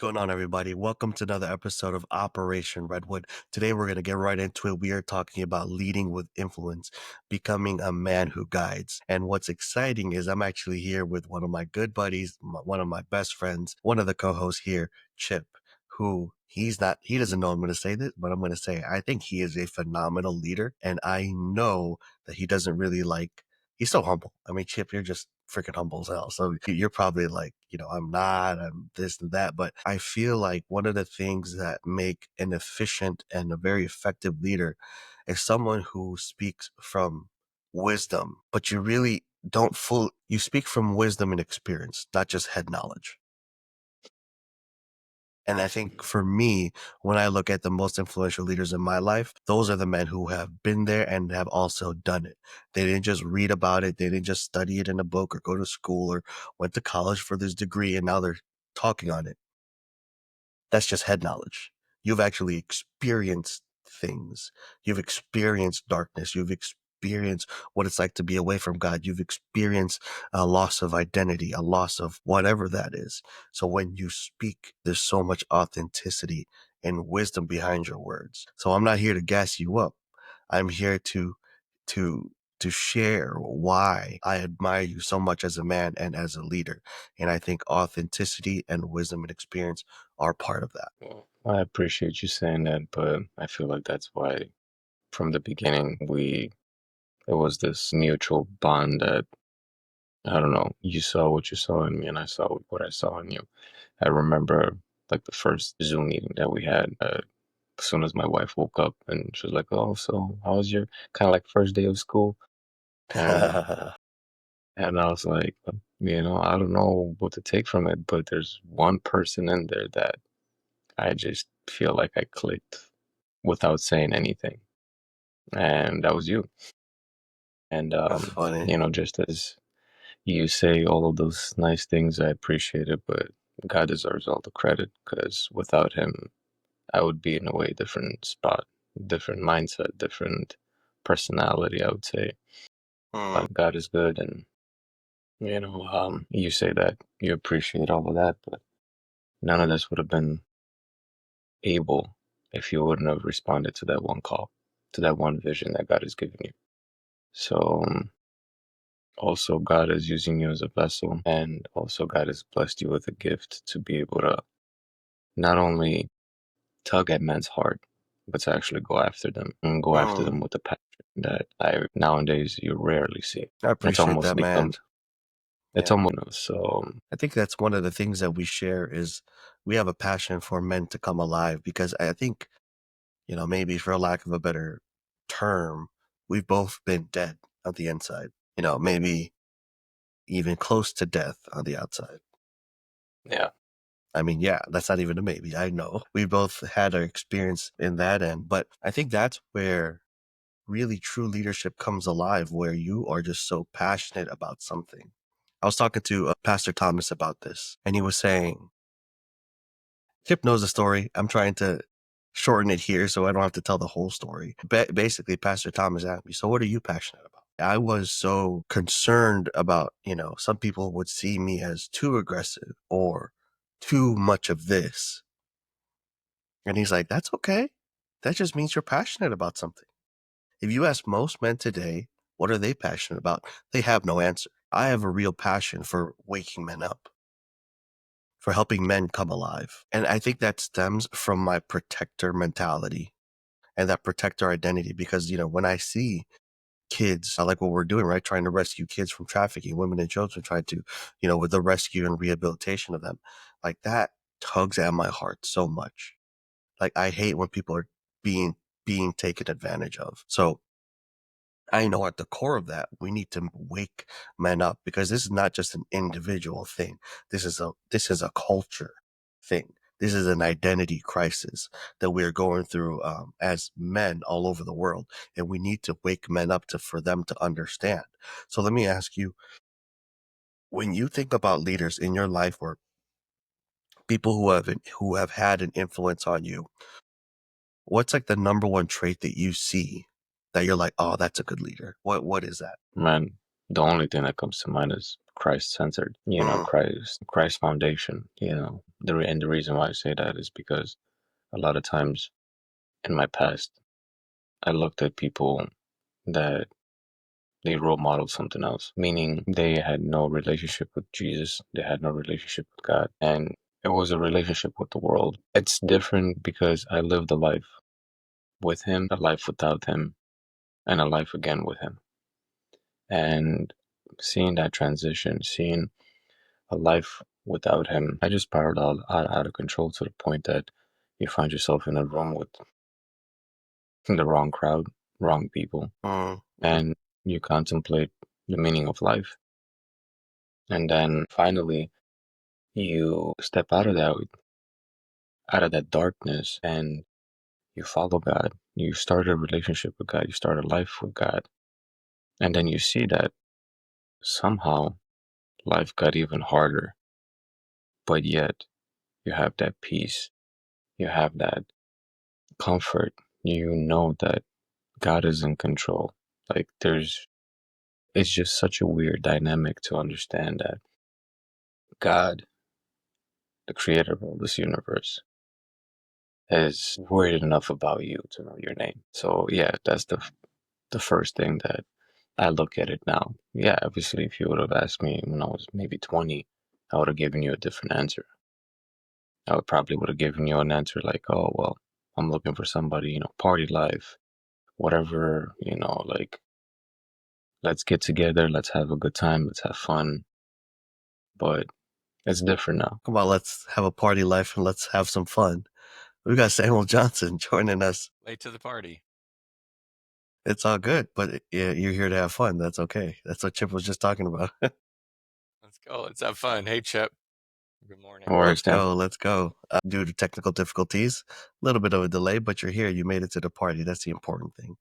going on, everybody? Welcome to another episode of Operation Redwood. Today, we're going to get right into it. We are talking about leading with influence, becoming a man who guides. And what's exciting is I'm actually here with one of my good buddies, one of my best friends, one of the co-hosts here, Chip, who he doesn't know I'm going to say this, but I'm going to say I think he is a phenomenal leader. And I know that he doesn't really he's so humble. I mean, Chip, you're just freaking humble as hell. So you're probably like, I'm not, I'm this and that. But I feel like one of the things that make an efficient and a very effective leader is someone who speaks from wisdom, but you really you speak from wisdom and experience, not just head knowledge. And I think for me, when I look at the most influential leaders in my life, those are the men who have been there and have also done it. They didn't just read about it. They didn't just study it in a book or go to school or went to college for this degree and now they're talking on it. That's just head knowledge. You've actually experienced things. You've experienced darkness. You've experienced what it's like to be away from God. You've experienced a loss of identity, a loss of whatever that is. So when you speak, there's so much authenticity and wisdom behind your words. So I'm not here to gas you up. I'm here to to share why I admire you so much as a man and as a leader. And I think authenticity and wisdom and experience are part of that. Well, I appreciate you saying that, but I feel like that's why from the beginning there was this mutual bond that I don't know, you saw what you saw in me and I saw what I saw in you. I remember like the first Zoom meeting that we had as soon as my wife woke up and she was like, "Oh, so how was your kind of like first day of school?" And and I was like, I don't know what to take from it, but there's one person in there that I just feel like I clicked without saying anything. And that was you. And That's funny. just as you say all of those nice things, I appreciate it, but God deserves all the credit because without him, I would be in a way different spot, different mindset, different personality, I would say. Mm. But God is good, and you say that you appreciate all of that, but none of this would have been able if you wouldn't have responded to that one call, to that one vision that God has given you. So also, God is using you as a vessel, and also God has blessed you with a gift to be able to not only tug at men's heart, but to actually go after them and go after Mm. them with a passion that I nowadays you rarely see. I It's appreciate almost that, man. becomes it's Yeah. almost so I think that's one of the things that we share is we have a passion for men to come alive because I think, maybe for lack of a better term, we've both been dead on the inside, maybe even close to death on the outside. yeah. I mean, yeah, that's not even a maybe. I know we both had our experience in that end, but I think that's where really true leadership comes alive, where you are just so passionate about something. I was talking to Pastor Thomas about this, and he was saying, Chip knows the story. I'm trying to shorten it here so I don't have to tell the whole story. Basically, Pastor Thomas asked me, so what are you passionate about? I was so concerned about, some people would see me as too aggressive or too much of this. And he's like, that's okay. That just means you're passionate about something. If you ask most men today, what are they passionate about? They have no answer. I have a real passion for waking men up, for helping men come alive. And I think that stems from my protector mentality and that protector identity. Because, when I see kids, I like what we're doing, right? Trying to rescue kids from trafficking, women and children, trying to, with the rescue and rehabilitation of them, like that tugs at my heart so much. Like I hate when people are being being taken advantage of. So I know at the core of that, we need to wake men up because this is not just an individual thing. This is a culture thing. This is an identity crisis that we're going through as men all over the world, and we need to wake men up for them to understand. So let me ask you: when you think about leaders in your life or people who have had an influence on you, what's like the number one trait that you see that you're like, oh, that's a good leader? What is that? Man, the only thing that comes to mind is Christ centered, Mm, Christ foundation, and the reason why I say that is because a lot of times in my past, I looked at people that they role modeled something else, meaning they had no relationship with Jesus, they had no relationship with God, and it was a relationship with the world. It's different because I lived a life with Him, a life without Him, and a life again with Him. And seeing that transition, seeing a life without Him, I just spiraled out of control to the point that you find yourself in a room with the wrong crowd, wrong people, mm, mm. and you contemplate the meaning of life. And then finally, you step out of that darkness, and you follow God. You start a relationship with God. You start a life with God. And then you see that somehow life got even harder, but yet you have that peace. You have that comfort. You know that God is in control. Like it's just such a weird dynamic to understand that God, the creator of all this universe, is worried enough about you to know your name. So yeah, that's the first thing that I look at it now. Yeah, obviously, if you would have asked me when I was maybe 20, I would have given you a different answer. I would probably would have given you an answer like, oh, well, I'm looking for somebody, party life, whatever, like, let's get together, let's have a good time, let's have fun. But it's different now. Come on, let's have a party life and let's have some fun. We got Samuel Johnson joining us. Late to the party. It's all good, but yeah, you're here to have fun. That's okay. That's what Chip was just talking about. Let's go. Let's have fun. Hey, Chip. Good morning. No worries, Let's Tim. go. Let's go. Due to technical difficulties, a little bit of a delay, but you're here. You made it to the party. That's the important thing.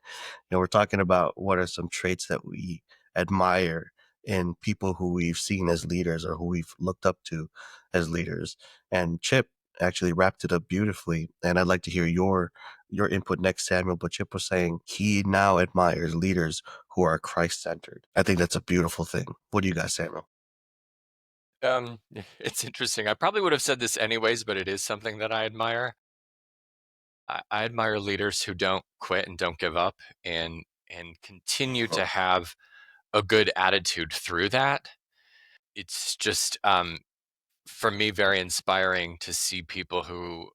We're talking about what are some traits that we admire in people who we've seen as leaders or who we've looked up to as leaders. And Chip actually wrapped it up beautifully. And I'd like to hear your input next, Samuel. But Chip was saying he now admires leaders who are Christ-centered. I think that's a beautiful thing. What do you guys, Samuel? It's interesting. I probably would have said this anyways, but it is something that I admire. I admire leaders who don't quit and don't give up and continue to have a good attitude through that. It's just for me very inspiring to see people who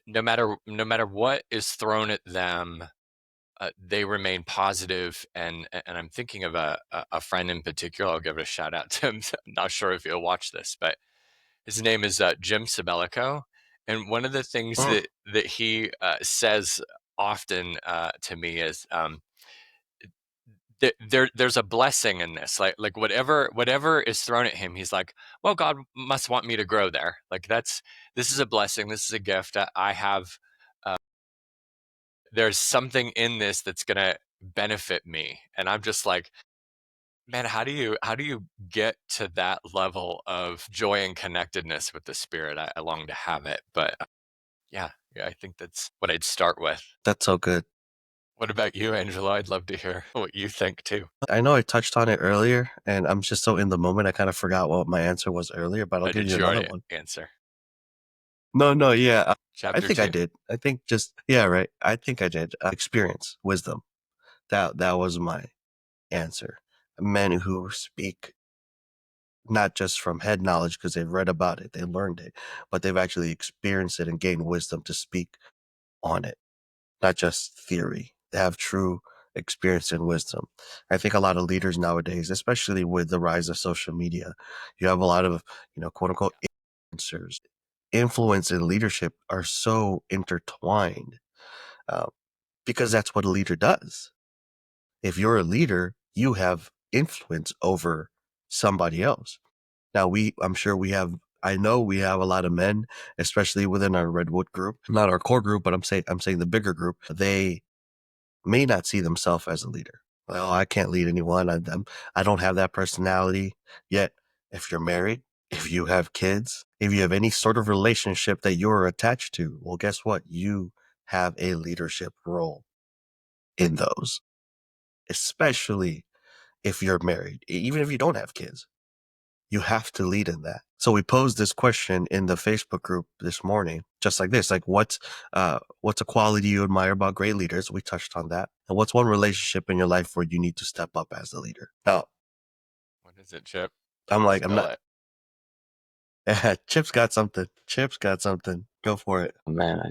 no matter what is thrown at them, they remain positive, and I'm thinking of a friend in particular. I'll give it a shout out to him. I'm not sure if he'll watch this, but his name is Jim Sabelico, and one of the things Mm, that he says often to me is there's a blessing in this. Like whatever is thrown at him, he's like, well, God must want me to grow there. Like this is a blessing. This is a gift. I have. There's something in this that's gonna benefit me, and I'm just like, man, how do you get to that level of joy and connectedness with the spirit? I long to have it, but yeah, I think that's what I'd start with. that's so good. What about you, Angela? I'd love to hear what you think too. I know I touched on it earlier, and I'm just so in the moment, I kind of forgot what my answer was earlier, but I'll give Did you you another already one. answer? No, yeah. I Chapter think I two. did. I think just yeah, right. I think I did. Experience, wisdom. That was my answer. Men who speak not just from head knowledge because they've read about it, they learned it, but they've actually experienced it and gained wisdom to speak on it, not just theory. They have true experience and wisdom. I think a lot of leaders nowadays, especially with the rise of social media, you have a lot of, quote unquote influencers. Influence and leadership are so intertwined uh, because that's what a leader does. If you're a leader, you have influence over somebody else. Now I'm sure I know we have a lot of men, especially within our Redwood group, not our core group, but I'm saying the bigger group. They may not see themselves as a leader. Well, I can't lead anyone. I don't have that personality. Yet, if you're married, if you have kids, if you have any sort of relationship that you're attached to, well, guess what? You have a leadership role in those, especially if you're married, even if you don't have kids. You have to lead in that. So we posed this question in the Facebook group this morning, just like this, like what's a quality you admire about great leaders? We touched on that. And what's one relationship in your life where you need to step up as a leader? Now, What is it, Chip? I'm like, I'm Spill not, it. Chip's got something. Chip's got something. Go for it. Man,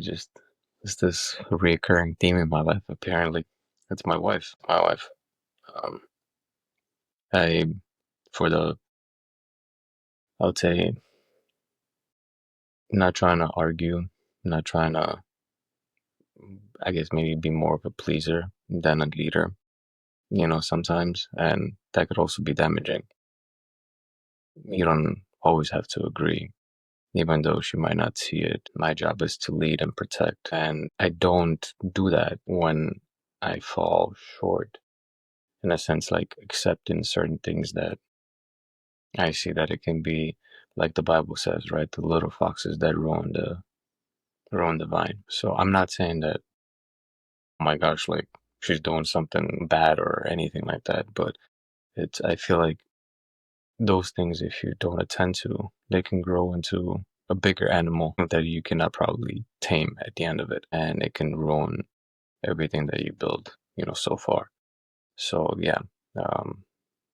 it's this recurring theme in my life, apparently. It's my wife. My wife. Um, I, for the, I would say, not trying to argue, not trying to, I guess maybe be more of a pleaser than a leader, sometimes. And that could also be damaging. You don't always have to agree, even though she might not see it. My job is to lead and protect. And I don't do that when I fall short, in a sense, like accepting certain things that I see that it can be, like the Bible says, right? The little foxes that ruin the vine. So I'm not saying that, oh my gosh, like she's doing something bad or anything like that, but I feel like those things, if you don't attend to, they can grow into a bigger animal that you cannot probably tame at the end of it, and it can ruin everything that you build, so far. So yeah, um,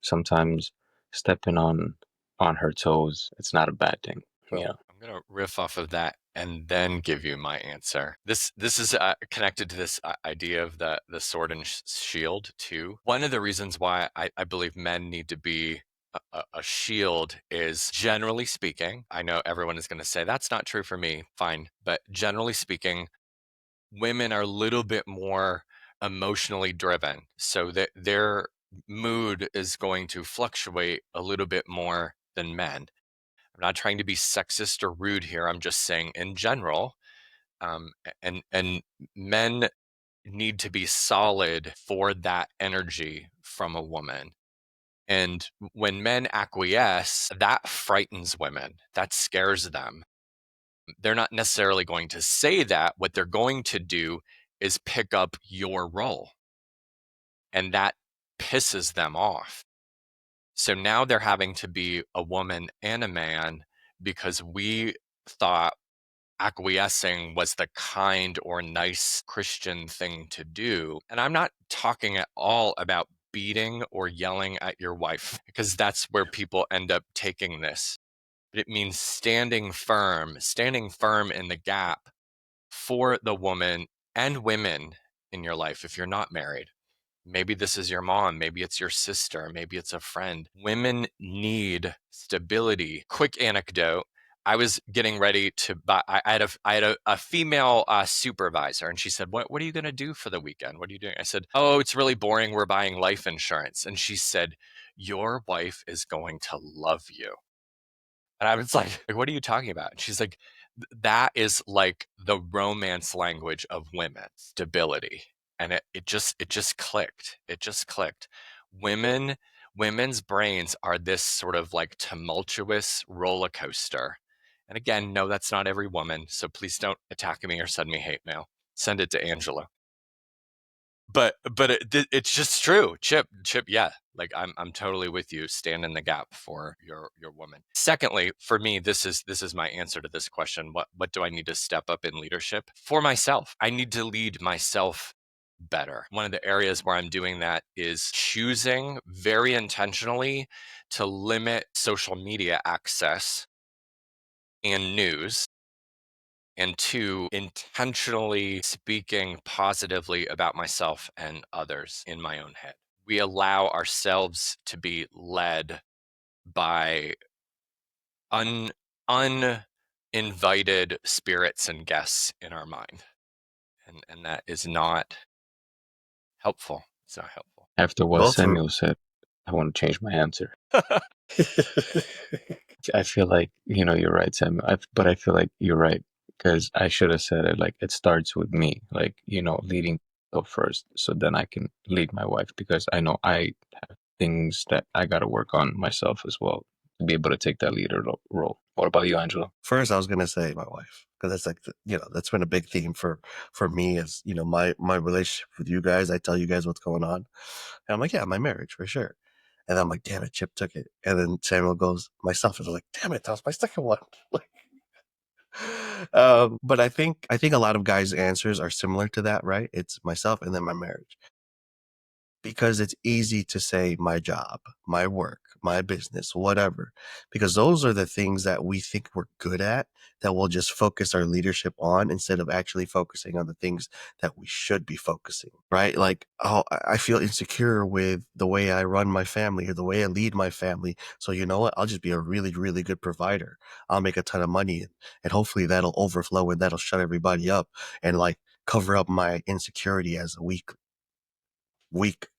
sometimes stepping on her toes, it's not a bad thing. Yeah. I'm gonna riff off of that and then give you my answer. This is connected to this idea of the sword and shield too. One of the reasons why I believe men need to be a shield is, generally speaking, I know everyone is going to say that's not true for me. Fine, but generally speaking, women are a little bit more emotionally driven, so that their mood is going to fluctuate a little bit more than men. I'm not trying to be sexist or rude here. I'm just saying in general, and men need to be solid for that energy from a woman. And when men acquiesce, that frightens women. That scares them. They're not necessarily going to say that. What they're going to do is pick up your role, and that pisses them off. So now they're having to be a woman and a man because we thought acquiescing was the kind or nice Christian thing to do. And I'm not talking at all about beating or yelling at your wife, because that's where people end up taking this. But it means standing firm in the gap for the woman and women in your life if you're not married. Maybe this is your mom, maybe it's your sister, maybe it's a friend. Women need stability. Quick anecdote. I was getting ready to buy, I had a female supervisor, and she said, what are you going to do for the weekend? What are you doing? I said, oh, it's really boring. We're buying life insurance. And she said, your wife is going to love you. And I was like, what are you talking about? And she's like, that is like the romance language of women, stability. And it just clicked. It just clicked. Women's brains are this sort of like tumultuous roller coaster. And again, no, that's not every woman. So please don't attack me or send me hate mail. Send it to Angela. But it's just true. Chip, yeah. Like I'm totally with you. Stand in the gap for your woman. Secondly, for me, this is my answer to this question. What do I need to step up in leadership? For myself. I need to lead myself better. One of the areas where I'm doing that is choosing very intentionally to limit social media access and news, and two, intentionally speaking positively about myself and others in my own head. We allow ourselves to be led by uninvited spirits and guests in our mind. And that is not helpful. It's not helpful. After what Both Samuel said, I want to change my answer. I feel like, you're right, Samuel. But I feel like you're right, because I should have said it like it starts with me, like, leading myself first, so then I can lead my wife, because I know I have things that I got to work on myself as well to be able to take that leader role. What about you, Angelo? First, I was gonna say my wife, because that's like that's been a big theme for me, as my relationship with you guys. I tell you guys what's going on, and I'm like, yeah, my marriage for sure. And I'm like, damn it, Chip took it. And then Samuel goes, myself. And I'm like, damn it, that was my second one. Like, but I think a lot of guys' answers are similar to that, right? It's myself and then my marriage. Because it's easy to say my job, my work, my business, whatever, because those are the things that we think we're good at that we'll just focus our leadership on instead of actually focusing on the things that we should be focusing, right? Like, oh, I feel insecure with the way I run my family or the way I lead my family. So you know what? I'll just be a really, really good provider. I'll make a ton of money and hopefully that'll overflow and that'll shut everybody up and like cover up my insecurity as a weak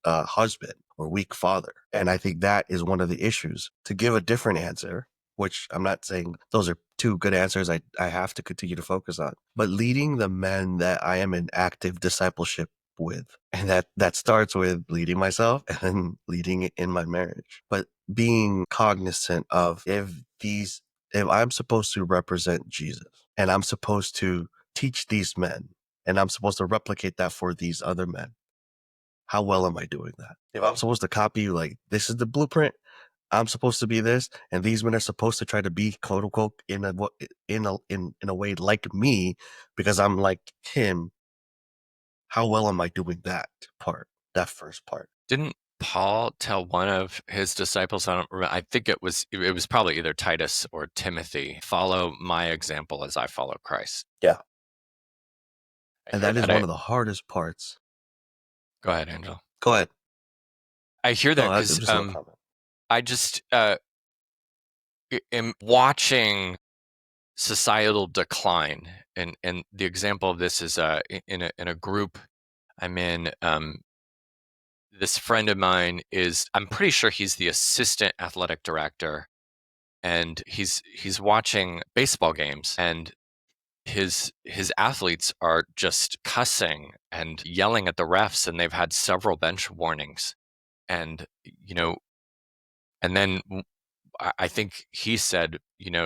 husband or weak father. And I think that is one of the issues. To give a different answer, which I'm not saying those are two good answers I have to continue to focus on, but leading the men that I am in active discipleship with. And that starts with leading myself and then leading it in my marriage. But being cognizant of if I'm supposed to represent Jesus and I'm supposed to teach these men and I'm supposed to replicate that for these other men, how well am I doing that? If I'm supposed to copy, like, this is the blueprint, I'm supposed to be this, and these men are supposed to try to be quote unquote in a way like me because I'm like him. How well am I doing that first part? Didn't Paul tell one of his disciples, I don't remember, I think it was probably either Titus or Timothy, follow my example as I follow Christ. Yeah. I And hear that is that. one of the hardest parts. Go ahead, Angel. Go ahead. I hear No, that that's because just a little comment. I just am watching societal decline, and the example of this is in a group I'm in. This friend of mine I'm pretty sure he's the assistant athletic director, and he's watching baseball games, and his athletes are just cussing and yelling at the refs, and they've had several bench warnings. And and then I think he said,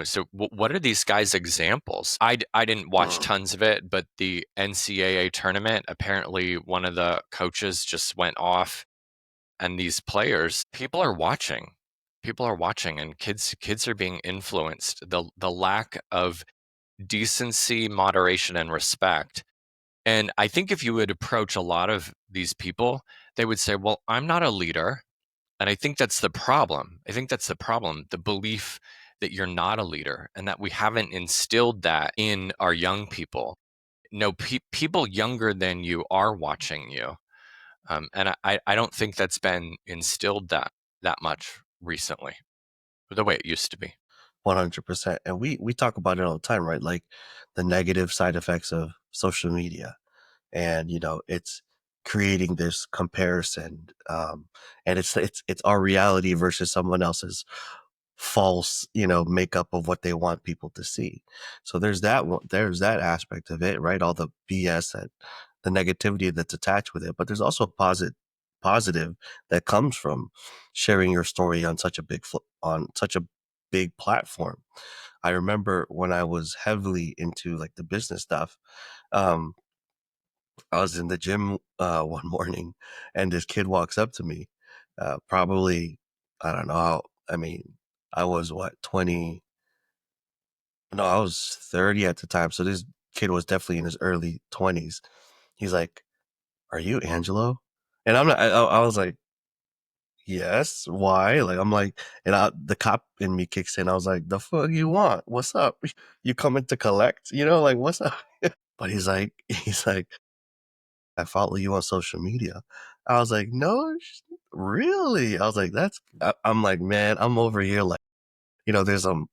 so what are these guys' examples? I didn't watch tons of it, but the NCAA tournament, apparently one of the coaches just went off, and these players, people are watching. People are watching, and kids are being influenced. The lack of decency, moderation, and respect. And I think if you would approach a lot of these people, they would say, well, I'm not a leader. And I think that's the problem. The belief that you're not a leader and that we haven't instilled that in our young people. No, people younger than you are watching you. And I don't think that's been instilled that much recently, the way it used to be. 100%. And we talk about it all the time, right? Like the negative side effects of social media. And, it's creating this comparison. And it's our reality versus someone else's false, makeup of what they want people to see. So there's there's that aspect of it, right? All the BS and the negativity that's attached with it. But there's also positive that comes from sharing your story on on such a big platform. I remember when I was heavily into like the business stuff, um, I was in the gym one morning and this kid walks up to me, probably, I don't know how, I mean, I was what, 20? No, I was 30 at the time. So this kid was definitely in his early 20s. He's like, "Are you Angelo?" And I was like, "Yes, why?" Like, I'm like, and the cop in me kicks in. I was like, "The fuck you want? What's up? You coming to collect? Like, what's up?" But he's like, "I follow you on social media." I was like, "No, really?" I was like, I'm like, man, I'm over here like, there's some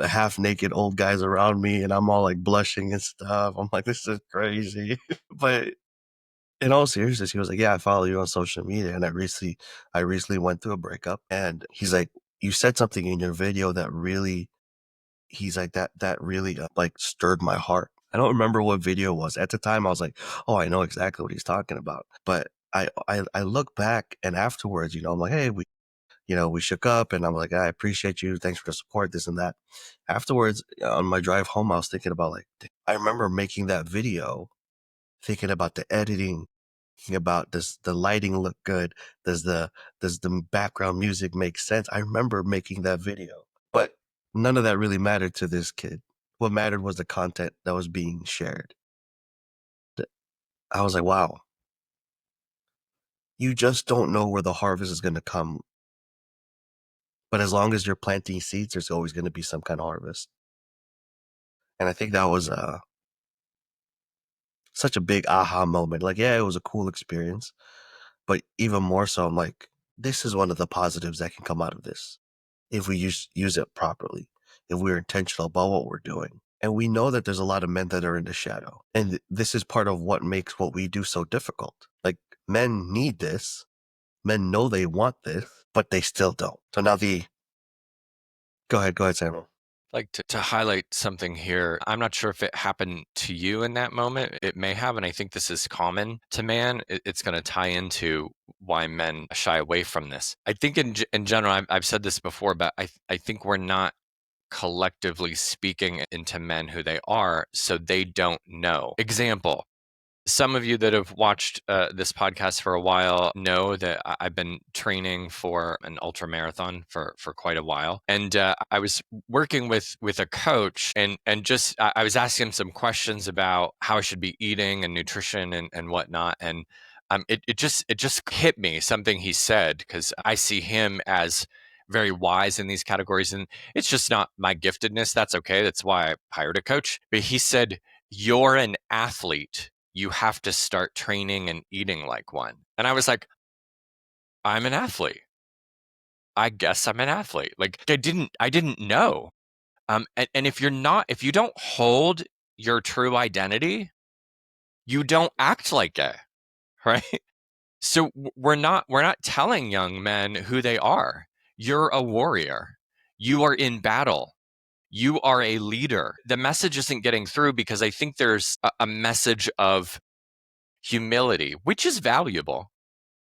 half naked old guys around me and I'm all like blushing and stuff. I'm like, this is crazy. But in all seriousness, he was like, "Yeah, I follow you on social media." And I recently went through a breakup and he's like, "You said something in your video that really," he's like, that really like stirred my heart. I don't remember what video it was. At the time, I was like, "Oh, I know exactly what he's talking about." But I look back and afterwards, I'm like, "Hey, we shook up," and I'm like, "I appreciate you. Thanks for the support, this and that." Afterwards, on my drive home, I was thinking about like, I remember making that video, thinking about the editing, about, does the lighting look good? Does the background music make sense? I remember making that video, but none of that really mattered to this kid. What mattered was the content that was being shared. I was like, wow, you just don't know where the harvest is going to come. But as long as you're planting seeds, there's always going to be some kind of harvest. And I think that was such a big aha moment. Like, yeah, it was a cool experience, but even more so, I'm like, this is one of the positives that can come out of this if we use it properly, if we're intentional about what we're doing. And we know that there's a lot of men that are in the shadow. And this is part of what makes what we do so difficult. Like, men need this. Men know they want this, but they still don't. So now go ahead, Samuel. Like to highlight something here. I'm not sure if it happened to you in that moment. It may have, and I think this is common to man. It's going to tie into why men shy away from this. I think in general, I've said this before, but I think we're not collectively speaking into men who they are, so they don't know. Example. Some of you that have watched this podcast for a while know that I've been training for an ultra marathon for quite a while, and I was working with a coach, and just I was asking him some questions about how I should be eating and nutrition and whatnot, and it just hit me something he said, because I see him as very wise in these categories, and it's just not my giftedness. That's okay. That's why I hired a coach. But he said, "You're an athlete. You have to start training and eating like one." And I was like, I'm an athlete. I guess I'm an athlete. Like I didn't know. And if you don't hold your true identity, you don't act like it, right? So we're not telling young men who they are. You're a warrior. You are in battle. You are a leader. The message isn't getting through because I think there's a message of humility, which is valuable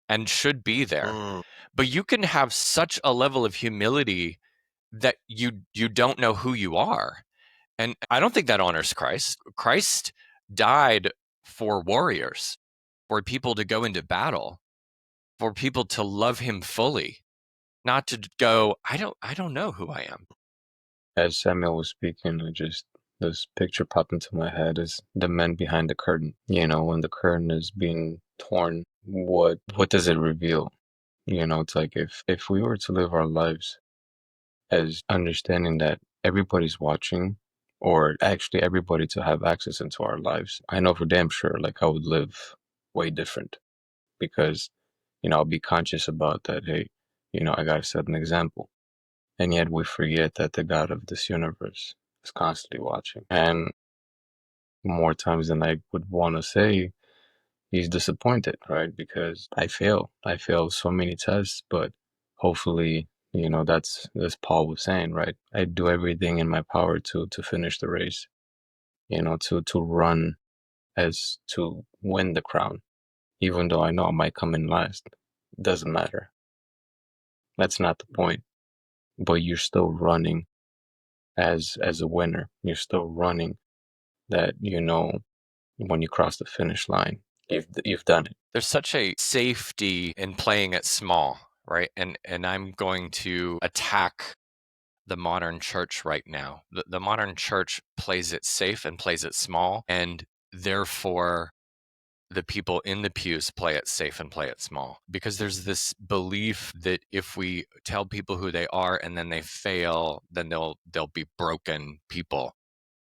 and should be there. But you can have such a level of humility that you don't know who you are. And I don't think that honors Christ. Christ died for warriors, for people to go into battle, for people to love him fully, not to go, I don't know who I am. As Samuel was speaking, this picture popped into my head is the men behind the curtain. You know, when the curtain is being torn, what does it reveal? You know, it's like if we were to live our lives as understanding that everybody's watching, or actually everybody to have access into our lives, I know for damn sure, like, I would live way different, because, you know, I'll be conscious about that. Hey, you know, I gotta set an example. And yet we forget that the God of this universe is constantly watching. And more times than I would want to say, he's disappointed, right? Because I fail. I failed so many tests, but hopefully, you know, that's as Paul was saying, right? I do everything in my power to finish the race, you know, to run as to win the crown, even though I know I might come in last. Doesn't matter. That's not the point. But you're still running as a winner. You're still running that, you know, when you cross the finish line, you've done it. There's such a safety in playing it small, right? And I'm going to attack the modern church right now. The modern church plays it safe and plays it small, and therefore the people in the pews play it safe and play it small, because there's this belief that if we tell people who they are and then they fail, then they'll be broken people.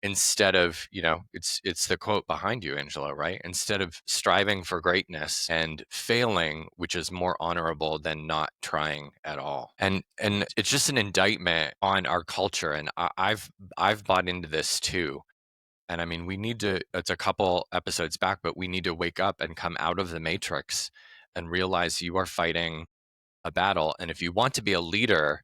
Instead of, you know, it's the quote behind you, Angela, right? Instead of striving for greatness and failing, which is more honorable than not trying at all. And it's just an indictment on our culture. And I've bought into this too. And I mean, we need to, it's a couple episodes back, but we need to wake up and come out of the matrix and realize you are fighting a battle. And if you want to be a leader,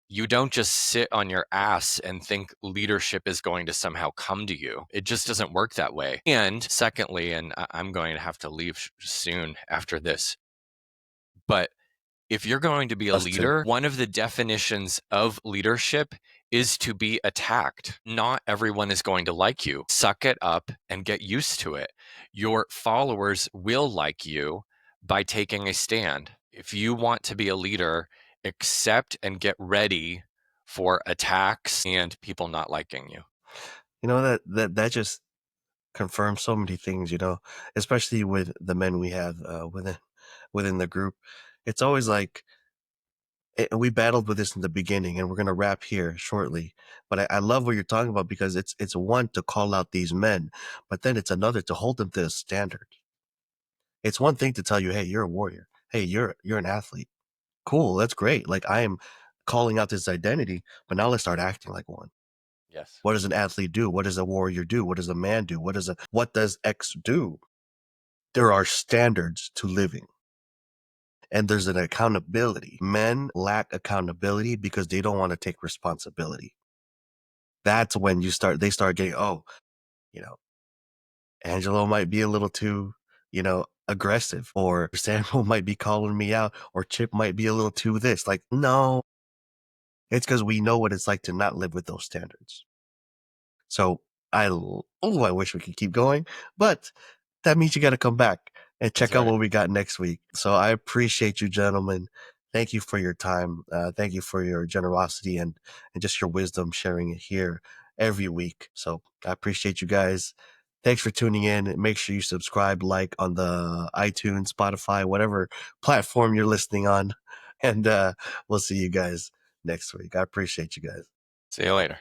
you don't just sit on your ass and think leadership is going to somehow come to you. It just doesn't work that way. And secondly, and I'm going to have to leave soon after this, but if you're going to be a Us too. leader, one of the definitions of leadership is to be attacked. Not everyone is going to like you. Suck it up and get used to it. Your followers will like you by taking a stand. If you want to be a leader, accept and get ready for attacks and people not liking you. You know, that just confirms so many things, you know, especially with the men we have within the group. It's always like we battled with this in the beginning, and we're gonna wrap here shortly. But I love what you're talking about, because it's one to call out these men, but then it's another to hold them to a standard. It's one thing to tell you, hey, you're a warrior. Hey, you're an athlete. Cool, that's great. Like, I am calling out this identity, but now let's start acting like one. Yes. What does an athlete do? What does a warrior do? What does a man do? What does X do? There are standards to living. And there's an accountability. Men lack accountability because they don't want to take responsibility. That's when they start getting, oh, you know, Angelo might be a little too, aggressive, or Samuel might be calling me out, or Chip might be a little too this. Like, no, it's because we know what it's like to not live with those standards. So I wish we could keep going, but that means you got to come back and check out what we got next week. So I appreciate you, gentlemen. Thank you for your time. Thank you for your generosity and just your wisdom, sharing it here every week. So I appreciate you guys. Thanks for tuning in. Make sure you subscribe, like on the iTunes, Spotify, whatever platform you're listening on. And we'll see you guys next week. I appreciate you guys. See you later.